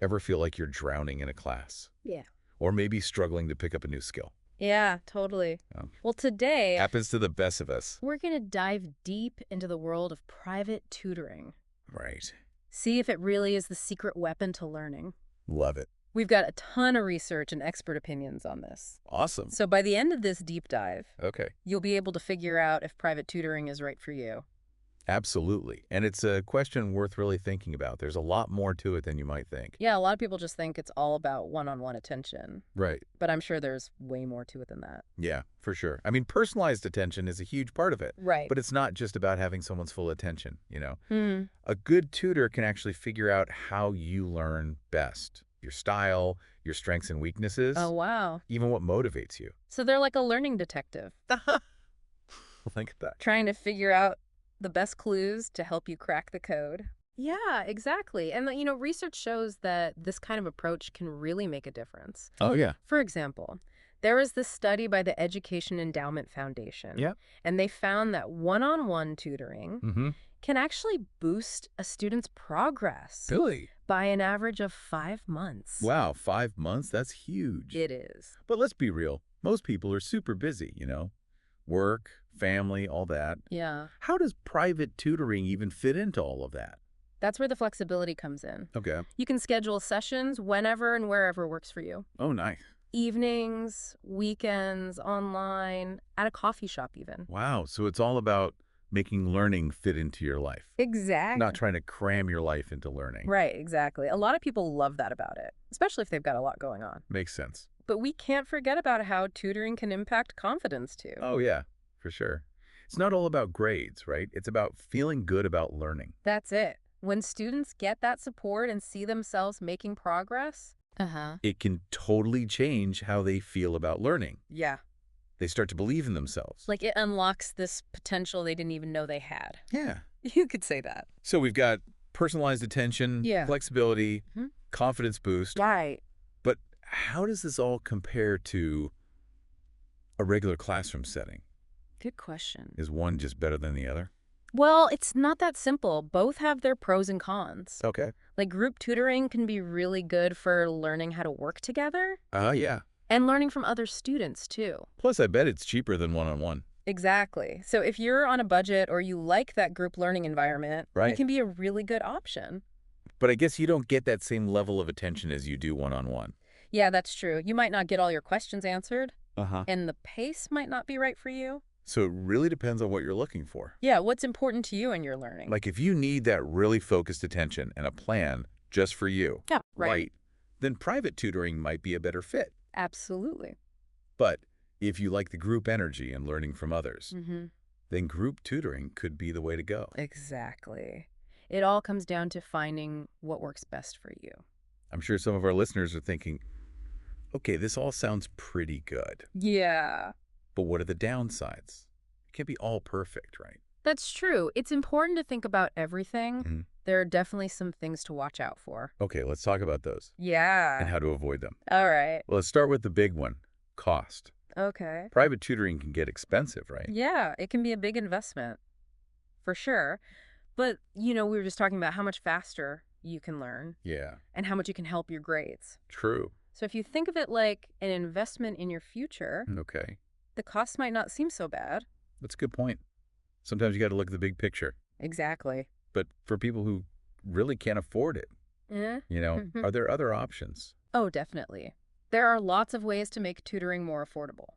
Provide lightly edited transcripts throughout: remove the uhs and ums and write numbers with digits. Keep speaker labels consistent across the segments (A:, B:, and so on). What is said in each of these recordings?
A: Ever feel like you're drowning in a class?
B: Yeah.
A: Or maybe struggling to pick up a new skill?
B: Yeah, totally.
A: Um,
B: Well, today
A: Happens to the best of us.
B: we're going to dive deep into the world of private tutoring.
A: Right.
B: See if it really is the secret weapon to learning.
A: Love it.
B: We've got a ton of research and expert opinions on this.
A: Awesome.
B: So by the end of this deep dive,
A: Okay.
B: you'll be able to figure out if private tutoring is right for you.
A: Absolutely. And it's a question worth really thinking about. There's a lot more to it than you might think.
B: Yeah, a lot of people just think it's all about one-on-one attention,
A: Right.
B: but I'm sure there's way more to it than that.
A: Yeah, for sure. I mean, personalized attention is a huge part of it.
B: Right.
A: But it's not just about having someone's full attention, you know?
B: Hmm.
A: A good tutor can actually figure out how you learn best. Your style, your strengths and weaknesses,
B: Oh, wow.
A: even what motivates you.
B: So they're like a learning detective,
A: Well, think of that.
B: trying to figure out the best clues to help you crack the code. Yeah, exactly. And, research shows that this kind of approach can really make a difference.
A: Oh, yeah.
B: For example, there was this study by the Education Endowment Foundation.
A: Yeah.
B: And they found that one-on-one tutoring
A: Mm-hmm.
B: can actually boost a student's progress
A: Really?
B: by an average of 5 months.
A: Wow, 5 months? That's huge.
B: It is.
A: But let's be real. Most people are super busy, you know? Work, family, all that.
B: Yeah.
A: How does private tutoring even fit into all of that?
B: That's where the flexibility comes in.
A: Okay.
B: You can schedule sessions whenever and wherever works for you.
A: Oh, nice.
B: Evenings, weekends, online, at a coffee shop even.
A: Wow, so it's all about making learning fit into your life.
B: Exactly.
A: Not trying to cram your life into learning.
B: Right, exactly. A lot of people love that about it, especially if they've got a lot going on.
A: Makes sense.
B: But we can't forget about how tutoring can impact confidence too.
A: Oh, yeah, for sure. It's not all about grades, right? It's about feeling good about learning.
B: That's it. When students get that support and see themselves making progress,
A: It can totally change how they feel about learning.
B: yeah,
A: They start to believe in themselves.
B: like it unlocks this potential they didn't even know they had.
A: Yeah.
B: You could say that.
A: So we've got personalized attention,
B: Yeah.
A: flexibility,
B: Mhm.
A: confidence boost.
B: Right.
A: But how does this all compare to a regular classroom setting?
B: Good question.
A: Is one just better than the other?
B: Well, it's not that simple. Both have their pros and cons.
A: Okay.
B: Like group tutoring can be really good for learning how to work together
A: Yeah.
B: and learning from other students too.
A: Plus, I bet it's cheaper than one-on-one.
B: Exactly. So if you're on a budget or you like that group learning environment,
A: Right.
B: it can be a really good option.
A: But I guess you don't get that same level of attention as you do one-on-one.
B: Yeah, that's true. You might not get all your questions answered,
A: Uh-huh.
B: and the pace might not be right for you.
A: So it really depends on what you're looking for.
B: Yeah, what's important to you in your learning?
A: Like if you need that really focused attention and a plan just for you,
B: Yeah, right.
A: then private tutoring might be a better fit.
B: Absolutely.
A: But if you like the group energy and learning from others,
B: Mm-hmm.
A: then group tutoring could be the way to go.
B: Exactly. It all comes down to finding what works best for you.
A: I'm sure some of our listeners are thinking, okay, this all sounds pretty good,
B: Yeah.
A: but what are the downsides? It can't be all perfect, right?
B: That's true. It's important to think about everything.
A: Mhm.
B: There are definitely some things to watch out for.
A: Okay, let's talk about those and
B: Yeah.
A: how to avoid them.
B: All right.
A: Well, let's start with the big one, cost.
B: Okay.
A: Private tutoring can get expensive, right?
B: Yeah, it can be a big investment, for sure. But, we were just talking about how much faster you can learn
A: Yeah,
B: and how much you can help your grades.
A: true.
B: So if you think of it like an investment in your future,
A: Okay,
B: the cost might not seem so bad.
A: that's a good point. Sometimes you got to look at the big picture.
B: Exactly.
A: But for people who really can't afford it,
B: Eh?
A: are there other options?
B: Oh, definitely. There are lots of ways to make tutoring more affordable.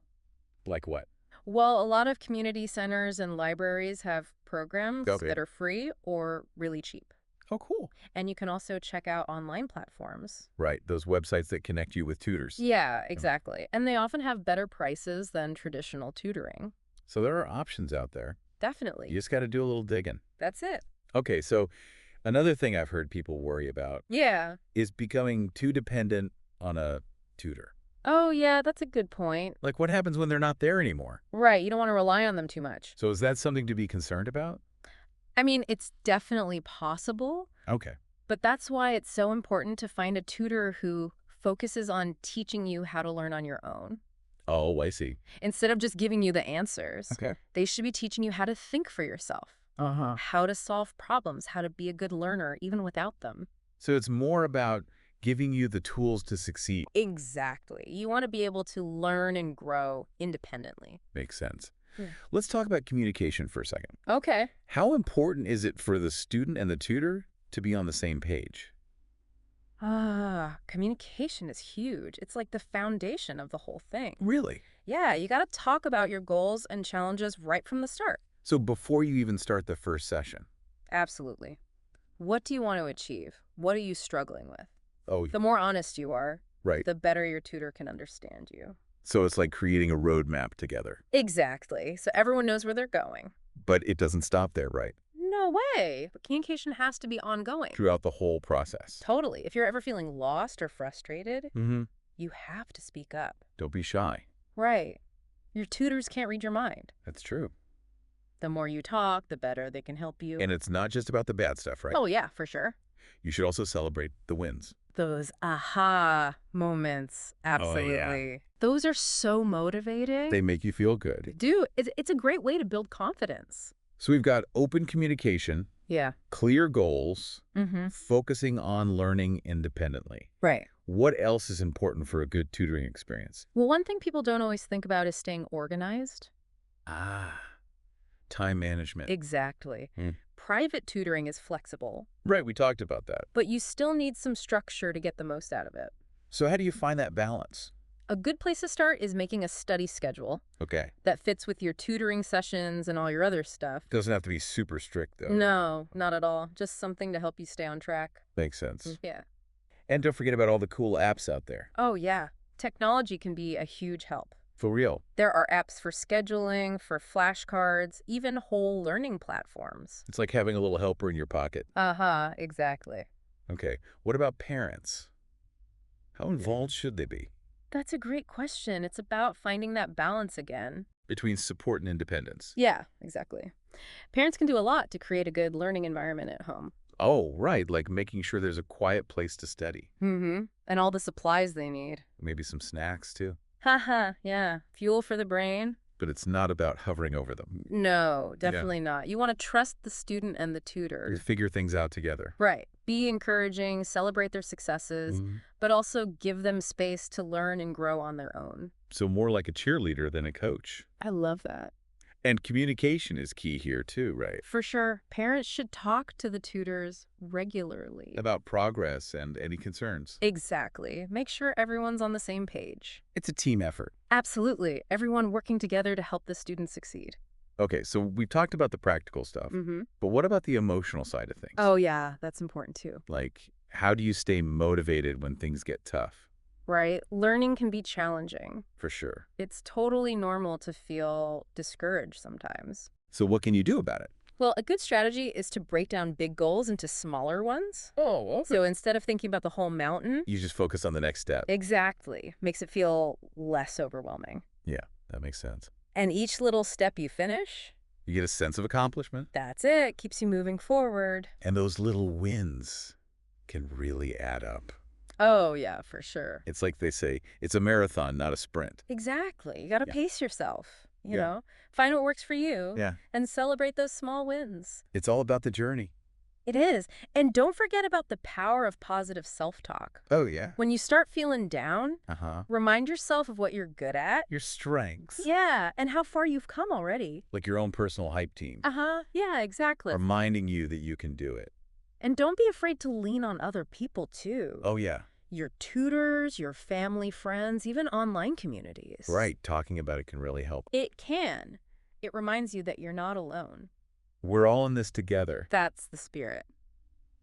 A: Like what?
B: Well, a lot of community centers and libraries have programs
A: Okay.
B: that are free or really cheap.
A: Oh, cool.
B: And you can also check out online platforms.
A: Right, those websites that connect you with tutors.
B: Yeah, exactly. And they often have better prices than traditional tutoring.
A: So there are options out there.
B: Definitely.
A: You just got to do a little digging.
B: That's it.
A: Okay, so another thing I've heard people worry about
B: Yeah.
A: is becoming too dependent on a tutor.
B: Oh, yeah, that's a good point.
A: Like what happens when they're not there anymore?
B: Right, you don't want to rely on them too much.
A: So is that something to be concerned about?
B: I mean, it's definitely possible,
A: Okay.
B: but that's why it's so important to find a tutor who focuses on teaching you how to learn on your own.
A: Oh, I see.
B: Instead of just giving you the answers,
A: Okay.
B: they should be teaching you how to think for yourself,
A: Uh-huh.
B: how to solve problems, how to be a good learner even without them.
A: So it's more about giving you the tools to succeed.
B: Exactly. You want to be able to learn and grow independently.
A: Makes sense.
B: Yeah.
A: Let's talk about communication for a second.
B: Okay.
A: How important is it for the student and the tutor to be on the same page?
B: Communication is huge. It's like the foundation of the whole thing.
A: Really?
B: Yeah, you got to talk about your goals and challenges right from the start.
A: So before you even start the first session?
B: Absolutely. What do you want to achieve? What are you struggling with?
A: Oh,
B: The more honest you are,
A: right.
B: the better your tutor can understand you.
A: So it's like creating a roadmap together.
B: Exactly. So everyone knows where they're going.
A: But it doesn't stop there, right?
B: No way. But communication has to be ongoing.
A: Throughout the whole process.
B: Totally. If you're ever feeling lost or frustrated,
A: Mm-hmm.
B: you have to speak up.
A: Don't be shy.
B: Right. Your tutors can't read your mind.
A: That's true.
B: The more you talk, the better they can help you.
A: And it's not just about the bad stuff, right?
B: Oh, yeah, for sure.
A: You should also celebrate the wins.
B: Those aha moments. Absolutely. Those are so motivating.
A: They make you feel good.
B: Do. It's a great way to build confidence.
A: So we've got open communication,
B: Yeah.
A: clear goals,
B: Mm-hmm.
A: focusing on learning independently.
B: Right.
A: What else is important for a good tutoring experience?
B: Well, one thing people don't always think about is staying organized.
A: Time management.
B: Exactly.
A: Hmm.
B: Private tutoring is flexible,
A: Right, we talked about that.
B: but you still need some structure to get the most out of it.
A: So how do you find that balance?
B: A good place to start is making a study schedule
A: Okay.
B: that fits with your tutoring sessions and all your other stuff.
A: Doesn't have to be super strict, though.
B: No, not at all. Just something to help you stay on track.
A: Makes sense.
B: Yeah.
A: And don't forget about all the cool apps out there.
B: Oh, yeah. Technology can be a huge help.
A: For real.
B: There are apps for scheduling, for flashcards, even whole learning platforms.
A: It's like having a little helper in your pocket.
B: Uh-huh, exactly.
A: Okay. What about parents? How involved should they be?
B: That's a great question. It's about finding that balance again.
A: Between support and independence.
B: Yeah, exactly. Parents can do a lot to create a good learning environment at home.
A: Oh, right. Like making sure there's a quiet place to study.
B: Mm-hmm. And all the supplies they need.
A: Maybe some snacks, too.
B: Haha, yeah. Fuel for the brain?
A: But it's not about hovering over them.
B: No, definitely not. You want to trust the student and the tutor.
A: You figure things out together.
B: Right. Be encouraging, celebrate their successes, but also give them space to learn and grow on their own.
A: So more like a cheerleader than a coach.
B: I love that.
A: And communication is key here too, right?
B: For sure. Parents should talk to the tutors regularly.
A: About progress and any concerns.
B: Exactly. Make sure everyone's on the same page.
A: It's a team effort.
B: Absolutely. Everyone working together to help the student succeed.
A: Okay, so we talked about the practical stuff,
B: Mm-hmm.
A: but what about the emotional side of things?
B: Oh, yeah. That's important too.
A: Like, how do you stay motivated when things get tough?
B: Right? Learning can be challenging.
A: For sure.
B: It's totally normal to feel discouraged sometimes.
A: So what can you do about it?
B: Well, a good strategy is to break down big goals into smaller ones.
A: Oh, okay.
B: So instead of thinking about the whole mountain,
A: You just focus on the next step.
B: exactly, makes it feel less overwhelming.
A: Yeah, that makes sense.
B: And each little step you finish,
A: You get a sense of accomplishment.
B: that's it, keeps you moving forward.
A: And those little wins can really add up.
B: Oh, yeah, for sure.
A: It's like they say, it's a marathon, not a sprint.
B: Exactly. You got to
A: Yeah.
B: pace yourself, you
A: Yeah.
B: know, find what works for you
A: Yeah.
B: and celebrate those small wins.
A: It's all about the journey.
B: It is. And don't forget about the power of positive self-talk.
A: Oh, yeah.
B: When you start feeling down,
A: Uh-huh.
B: remind yourself of what you're good at.
A: Your strengths.
B: Yeah, and how far you've come already.
A: Like your own personal hype team.
B: Uh-huh. Yeah, exactly.
A: Reminding you that you can do it.
B: And don't be afraid to lean on other people, too.
A: Oh, yeah.
B: Your tutors, your family, friends, even online communities.
A: Right. Talking about it can really help.
B: It can. It reminds you that you're not alone.
A: We're all in this together.
B: That's the spirit.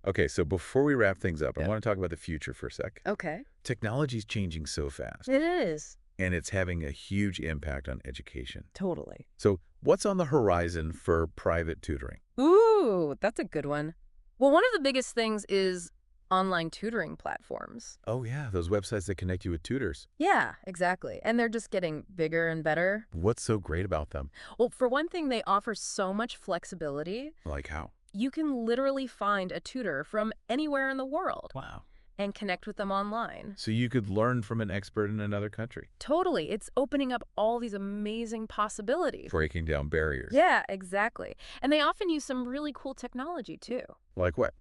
A: Okay, so before we wrap things up, I
B: Yeah.
A: want to talk about the future for a sec.
B: Okay.
A: Technology's changing so fast,
B: It is.
A: and it's having a huge impact on education.
B: Totally.
A: So what's on the horizon for private tutoring?
B: Ooh, that's a good one. Well, one of the biggest things is online tutoring platforms.
A: Oh, yeah, those websites that connect you with tutors.
B: Yeah, exactly. And they're just getting bigger and better.
A: What's so great about them?
B: Well, for one thing, they offer so much flexibility.
A: Like how?
B: You can literally find a tutor from anywhere in the world
A: Wow.
B: and connect with them online.
A: So you could learn from an expert in another country.
B: Totally. It's opening up all these amazing possibilities.
A: Breaking down barriers.
B: Yeah, exactly. And they often use some really cool technology, too.
A: Like what?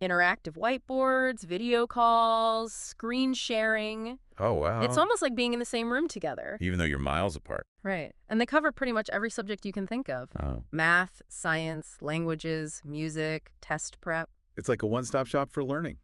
B: Interactive whiteboards, video calls, screen sharing.
A: Oh,
B: It's
A: wow.
B: almost like being in the same room together.
A: Even though you're miles apart.
B: Right. And they cover pretty much every subject you can think of.
A: Oh.
B: Math, science, languages, music, test prep.
A: It's like a one-stop shop for learning.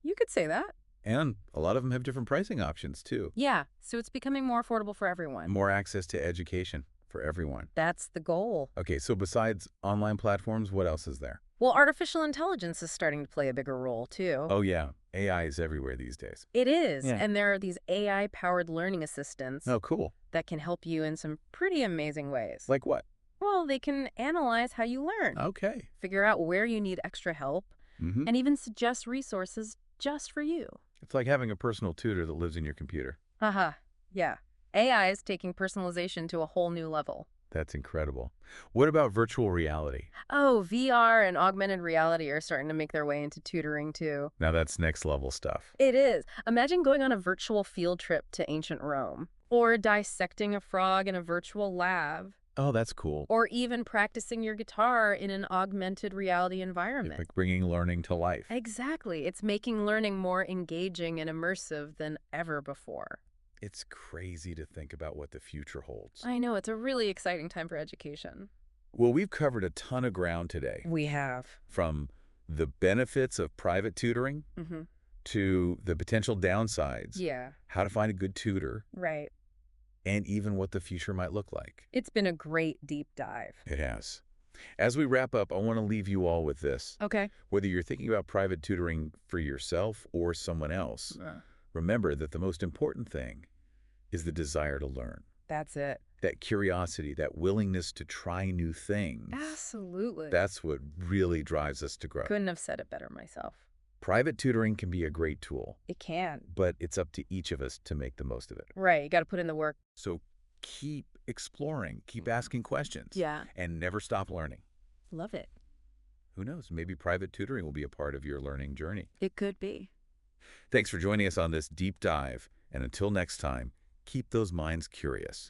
B: You could say that.
A: And a lot of them have different pricing options, too.
B: Yeah, so it's becoming more affordable for everyone.
A: More access to education for everyone.
B: That's the goal.
A: Okay, so besides online platforms, what else is there?
B: Well, artificial intelligence is starting to play a bigger role, too.
A: Oh, yeah. AI is everywhere these days.
B: It is.
A: Yeah.
B: And there are these AI-powered learning assistants
A: Oh, cool.
B: that can help you in some pretty amazing ways.
A: Like what?
B: Well, they can analyze how you learn,
A: Okay.
B: figure out where you need extra help,
A: Mm-hmm.
B: and even suggest resources just for you.
A: It's like having a personal tutor that lives in your computer.
B: Haha. Yeah. AI is taking personalization to a whole new level.
A: That's incredible. What about virtual reality?
B: Oh, VR and augmented reality are starting to make their way into tutoring, too.
A: Now that's next level stuff.
B: It is. Imagine going on a virtual field trip to ancient Rome, or dissecting a frog in a virtual lab,
A: Oh, that's cool.
B: or even practicing your guitar in an augmented reality
A: It's
B: environment.
A: like bringing learning to life.
B: Exactly. It's making learning more engaging and immersive than ever before.
A: It's crazy to think about what the future holds.
B: I know, it's a really exciting time for education.
A: Well, we've covered a ton of ground today,
B: We have.
A: from the benefits of private tutoring
B: Mm-hmm.
A: to the potential downsides,
B: Yeah,
A: how to find a good tutor,
B: right.
A: and even what the future might look like.
B: It's been a great deep dive.
A: It has. As we wrap up, I want to leave you all with this.
B: Okay.
A: Whether you're thinking about private tutoring for yourself or someone else, remember that the most important thing is the desire to learn.
B: That's it.
A: That curiosity, that willingness to try new things.
B: Absolutely.
A: That's what really drives us to grow.
B: Couldn't have said it better myself.
A: Private tutoring can be a great tool,
B: It can.
A: but it's up to each of us to make the most of it.
B: Right. You got to put in the work.
A: So keep exploring, keep asking questions,
B: Yeah.
A: and never stop learning.
B: Love it.
A: Who knows, maybe private tutoring will be a part of your learning journey.
B: It could be.
A: Thanks for joining us on this deep dive, and until next time, keep those minds curious.